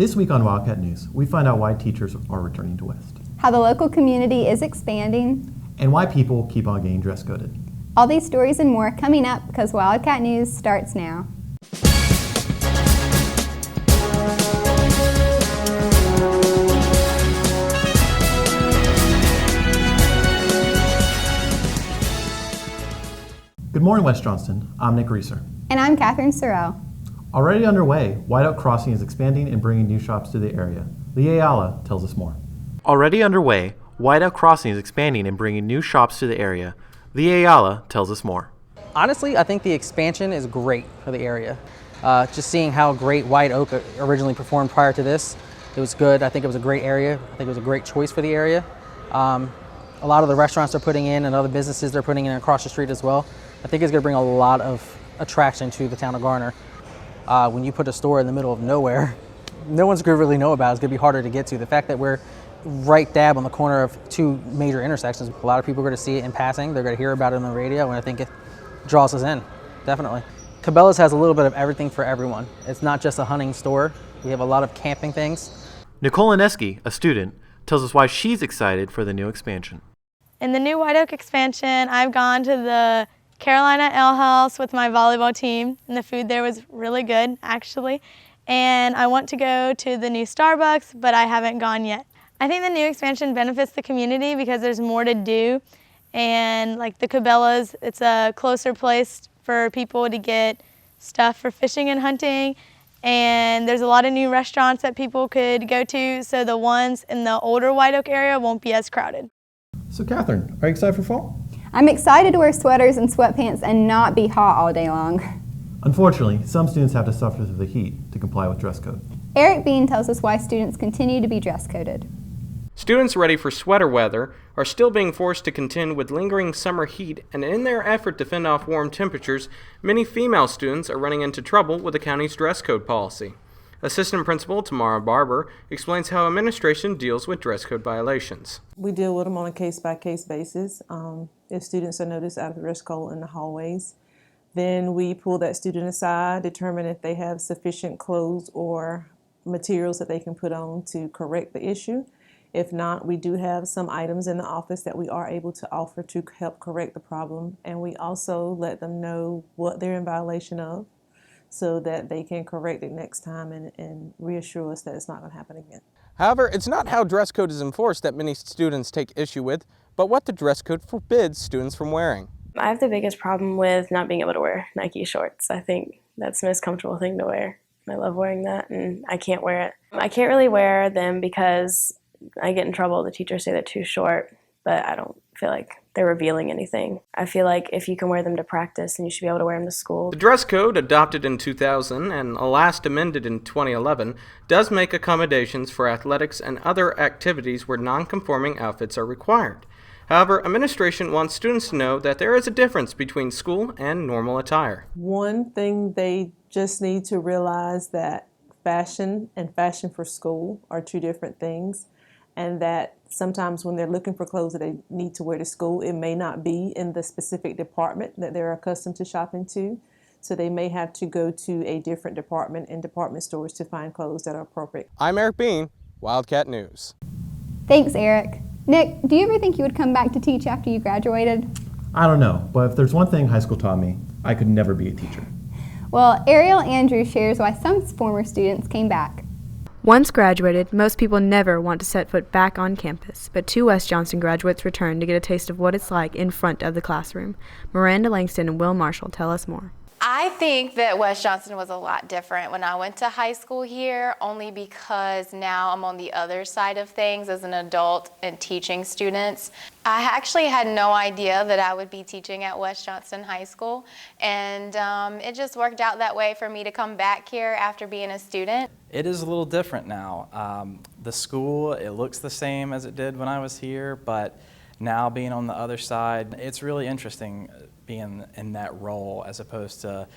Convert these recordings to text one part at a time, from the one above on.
This week on Wildcat News, we find out why teachers are returning to West, how the local community is expanding, and why people keep on getting dress coded. All these stories and more coming up because Wildcat News starts now. Good morning, West Johnston. I'm Nik Reasor. And I'm Catherine Sorrell. Already underway, Whiteout Crossing is expanding and bringing new shops to the area. Lee Ayala tells us more. Already underway, Whiteout Crossing is expanding and bringing new shops to the area. Lee Ayala tells us more. Honestly, I think the expansion is great for the area. Just seeing how great White Oak originally performed prior to this, it was good. I think it was a great area. I think it was a great choice for the area. A lot of the restaurants they're putting in and other businesses they're putting in across the street as well, I think it's going to bring a lot of attraction to the town of Garner. When you put a store in the middle of nowhere, no one's going to really know about it. It's going to be harder to get to. The fact that we're right dab on the corner of two major intersections, a lot of people are going to see it in passing. They're going to hear about it on the radio, and I think it draws us in, definitely. Cabela's has a little bit of everything for everyone. It's not just a hunting store. We have a lot of camping things. Nicole Lonesky, a student, tells us why she's excited for the new expansion. In the new White Oak expansion, I've gone to the Carolina Ale House with my volleyball team, and the food there was really good, actually. And I want to go to the new Starbucks, but I haven't gone yet. I think the new expansion benefits the community because there's more to do. And like the Cabela's, it's a closer place for people to get stuff for fishing and hunting. And there's a lot of new restaurants that people could go to, so the ones in the older White Oak area won't be as crowded. So Catherine, are you excited for fall? I'm excited to wear sweaters and sweatpants and not be hot all day long. Unfortunately, some students have to suffer through the heat to comply with dress code. Erik Beene tells us why students continue to be dress coded. Students ready for sweater weather are still being forced to contend with lingering summer heat, and in their effort to fend off warm temperatures, many female students are running into trouble with the county's dress code policy. Assistant Principal Tamara Barber explains how administration deals with dress code violations. We deal with them on a case-by-case basis. If students are noticed out of dress code in the hallways, then we pull that student aside, determine if they have sufficient clothes or materials that they can put on to correct the issue. If not, we do have some items in the office that we are able to offer to help correct the problem, and we also let them know what they're in violation of so that they can correct it next time and reassure us that it's not going to happen again. However, it's not how dress code is enforced that many students take issue with, but what the dress code forbids students from wearing. I have the biggest problem with not being able to wear Nike shorts. I think that's the most comfortable thing to wear. I love wearing that, and I can't wear it. I can't really wear them because I get in trouble. The teachers say they're too short, but I don't feel like they're revealing anything. I feel like if you can wear them to practice, then you should be able to wear them to school. The dress code, adopted in 2000 and last amended in 2011, does make accommodations for athletics and other activities where non-conforming outfits are required. However, administration wants students to know that there is a difference between school and normal attire. One thing they just need to realize that fashion and fashion for school are two different things, and that sometimes when they're looking for clothes that they need to wear to school, it may not be in the specific department that they're accustomed to shopping to. So they may have to go to a different department in department stores to find clothes that are appropriate. I'm Erik Beene, Wildcat News. Thanks, Erik. Nik, do you ever think you would come back to teach after you graduated? I don't know, but if there's one thing high school taught me, I could never be a teacher. Well, Ariel Andrews shares why some former students came back. Once graduated, most people never want to set foot back on campus, but two West Johnston graduates returned to get a taste of what it's like in front of the classroom. Miranda Langston and Will Marshall tell us more. I think that West Johnston was a lot different when I went to high school here, only because now I'm on the other side of things as an adult and teaching students. I actually had no idea that I would be teaching at West Johnston High School, and it just worked out that way for me to come back here after being a student. It is a little different now. The school, it looks the same as it did when I was here, but now being on the other side, it's really interesting being in that role as opposed to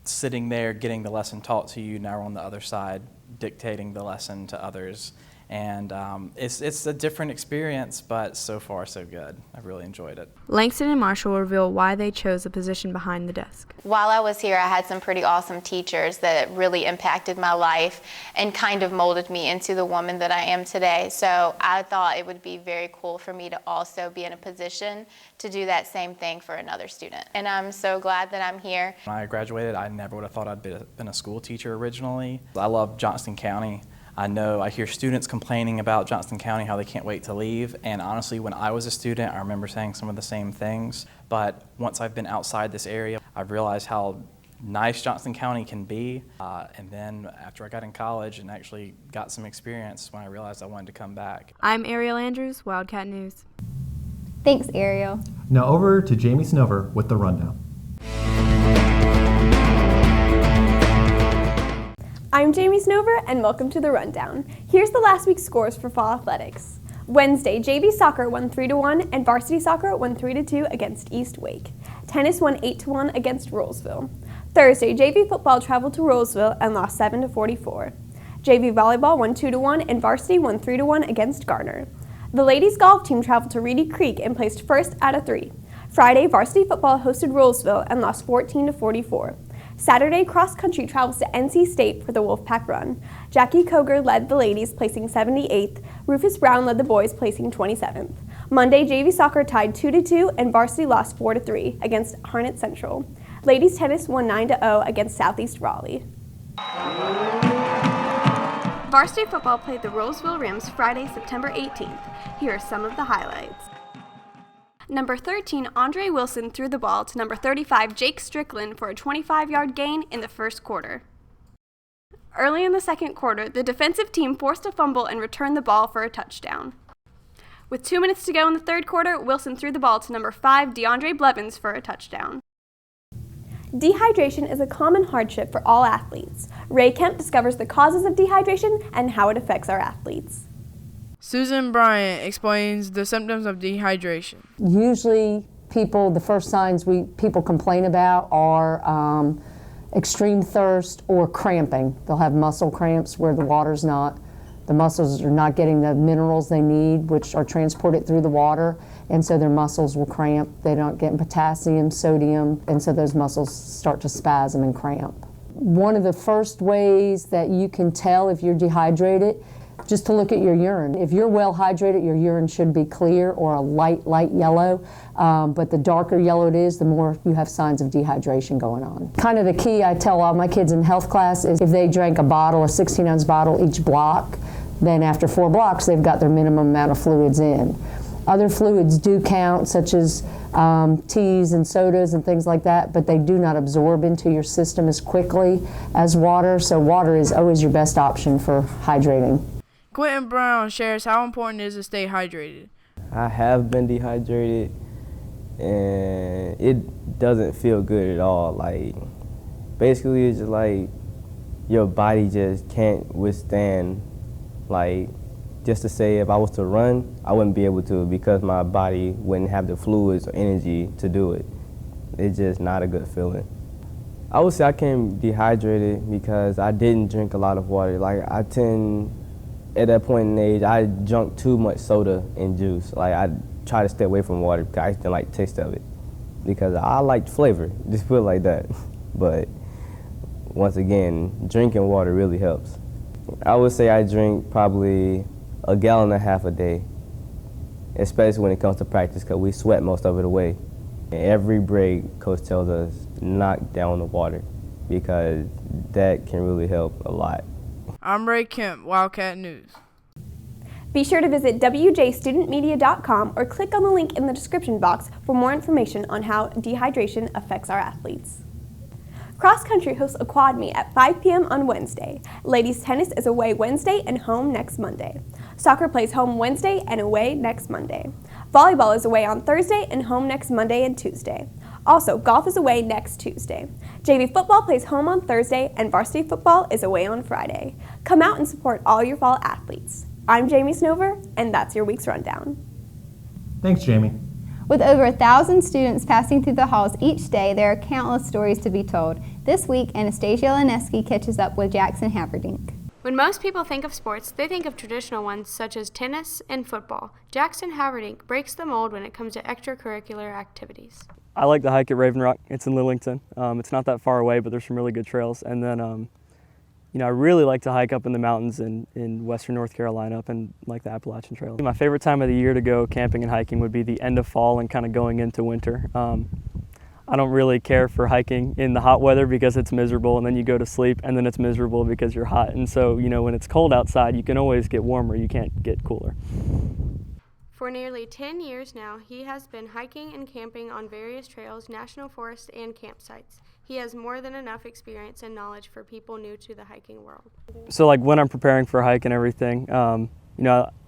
sitting there getting the lesson taught to you. Now we're on the other side dictating the lesson to others, And it's a different experience, but so far so good. I've really enjoyed it. Langston and Marshall reveal why they chose the position behind the desk. While I was here, I had some pretty awesome teachers that really impacted my life and kind of molded me into the woman that I am today. So I thought it would be very cool for me to also be in a position to do that same thing for another student. And I'm so glad that I'm here. When I graduated, I never would have thought I'd been a school teacher originally. I love Johnston County. I hear students complaining about Johnston County, how they can't wait to leave, and honestly, when I was a student, I remember saying some of the same things, but once I've been outside this area, I've realized how nice Johnston County can be, and then after I got in college and actually got some experience, when I realized I wanted to come back. I'm Ariel Andrews, Wildcat News. Thanks, Ariel. Now over to Jamie Snover with the rundown. I'm Jamie Snover, and welcome to the Rundown. Here's the last week's scores for fall athletics. Wednesday, JV soccer won 3-1, and varsity soccer won 3-2 against East Wake. Tennis won 8-1 against Rolesville. Thursday, JV football traveled to Rolesville and lost 7-44. JV volleyball won 2-1, and varsity won 3-1 against Garner. The ladies golf team traveled to Reedy Creek and placed first out of 3. Friday, varsity football hosted Rolesville and lost 14-44. Saturday, cross country travels to NC State for the Wolfpack Run. Jackie Koger led the ladies, placing 78th. Rufus Brown led the boys, placing 27th. Monday, JV soccer tied 2-2 and varsity lost 4-3 against Harnett Central. Ladies tennis won 9-0 against Southeast Raleigh. Varsity football played the Rolesville Rams Friday, September 18th. Here are some of the highlights. Number 13, Andre Wilson threw the ball to number 35, Jake Strickland, for a 25-yard gain in the first quarter. Early in the second quarter, the defensive team forced a fumble and returned the ball for a touchdown. With 2 minutes to go in the third quarter, Wilson threw the ball to number 5, DeAndre Blevins, for a touchdown. Dehydration is a common hardship for all athletes. Ray Kemp discovers the causes of dehydration and how it affects our athletes. Susan Bryant explains the symptoms of dehydration. Usually the first signs people complain about are extreme thirst or cramping. They'll have muscle cramps where the muscles are not getting the minerals they need, which are transported through the water, and so their muscles will cramp. They don't get potassium, sodium, and so those muscles start to spasm and cramp. One of the first ways that you can tell if you're dehydrated, just to look at your urine. If you're well hydrated, your urine should be clear or a light yellow, but the darker yellow it is, the more you have signs of dehydration going on. Kind of the key I tell all my kids in health class is if they drank a 16-ounce bottle each block, then after 4 blocks, they've got their minimum amount of fluids in. Other fluids do count, such as teas and sodas and things like that, but they do not absorb into your system as quickly as water, so water is always your best option for hydrating. Quentin Brown shares how important it is to stay hydrated. I have been dehydrated, and it doesn't feel good at all. Like, basically, it's just like your body just can't withstand, like, just to say if I was to run, I wouldn't be able to because my body wouldn't have the fluids or energy to do it. It's just not a good feeling. I would say I came dehydrated because I didn't drink a lot of water. Like, at that point in age, I drank too much soda and juice. Like, I try to stay away from water because I didn't like the taste of it. Because I liked flavor, just put it like that. But once again, drinking water really helps. I would say I drink probably 1.5 gallons a day, especially when it comes to practice because we sweat most of it away. And every break, coach tells us, knock down the water because that can really help a lot. I'm Ray Kemp, Wildcat News. Be sure to visit wjstudentmedia.com or click on the link in the description box for more information on how dehydration affects our athletes. Cross country hosts a quad meet at 5 p.m. on Wednesday. Ladies tennis is away Wednesday and home next Monday. Soccer plays home Wednesday and away next Monday. Volleyball is away on Thursday and home next Monday and Tuesday. Also, golf is away next Tuesday. JV football plays home on Thursday and varsity football is away on Friday. Come out and support all your fall athletes. I'm Jamie Snover, and that's your week's rundown. Thanks, Jamie. With over 1,000 students passing through the halls each day, there are countless stories to be told. This week, Anastasia Lonesky catches up with Jakson Haverdink. When most people think of sports, they think of traditional ones such as tennis and football. Jakson Haverdink breaks the mold when it comes to extracurricular activities. I like to hike at Raven Rock. It's in Lillington. It's not that far away, but there's some really good trails. And then, I really like to hike up in the mountains in western North Carolina, up in like the Appalachian Trail. My favorite time of the year to go camping and hiking would be the end of fall and kind of going into winter. I don't really care for hiking in the hot weather because it's miserable, and then you go to sleep and then it's miserable because you're hot. And so, when it's cold outside, you can always get warmer, you can't get cooler. For nearly 10 years now, he has been hiking and camping on various trails, national forests, and campsites. He has more than enough experience and knowledge for people new to the hiking world. So like when I'm preparing for a hike and everything, I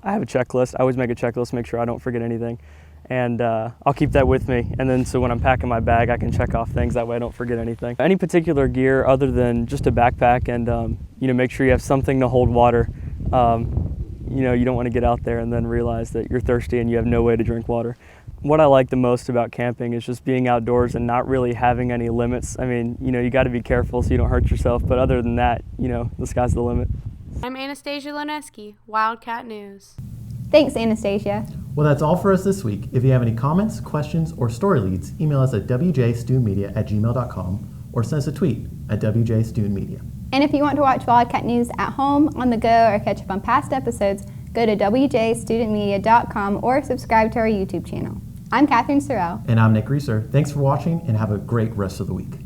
have a checklist. I always make a checklist, make sure I don't forget anything. And I'll keep that with me. And then so when I'm packing my bag, I can check off things. That way I don't forget anything. Any particular gear other than just a backpack and, make sure you have something to hold water. You don't want to get out there and then realize that you're thirsty and you have no way to drink water. What I like the most about camping is just being outdoors and not really having any limits. I mean, you got to be careful so you don't hurt yourself. But other than that, the sky's the limit. I'm Anastasia Lonesky, Wildcat News. Thanks, Anastasia. Well, that's all for us this week. If you have any comments, questions, or story leads, email us at wjstudentmedia@gmail.com or send us a tweet at wjstudentmedia. And if you want to watch Wildcat News at home, on the go, or catch up on past episodes, go to wjstudentmedia.com or subscribe to our YouTube channel. I'm Catherine Sorrell. And I'm Nik Reasor. Thanks for watching and have a great rest of the week.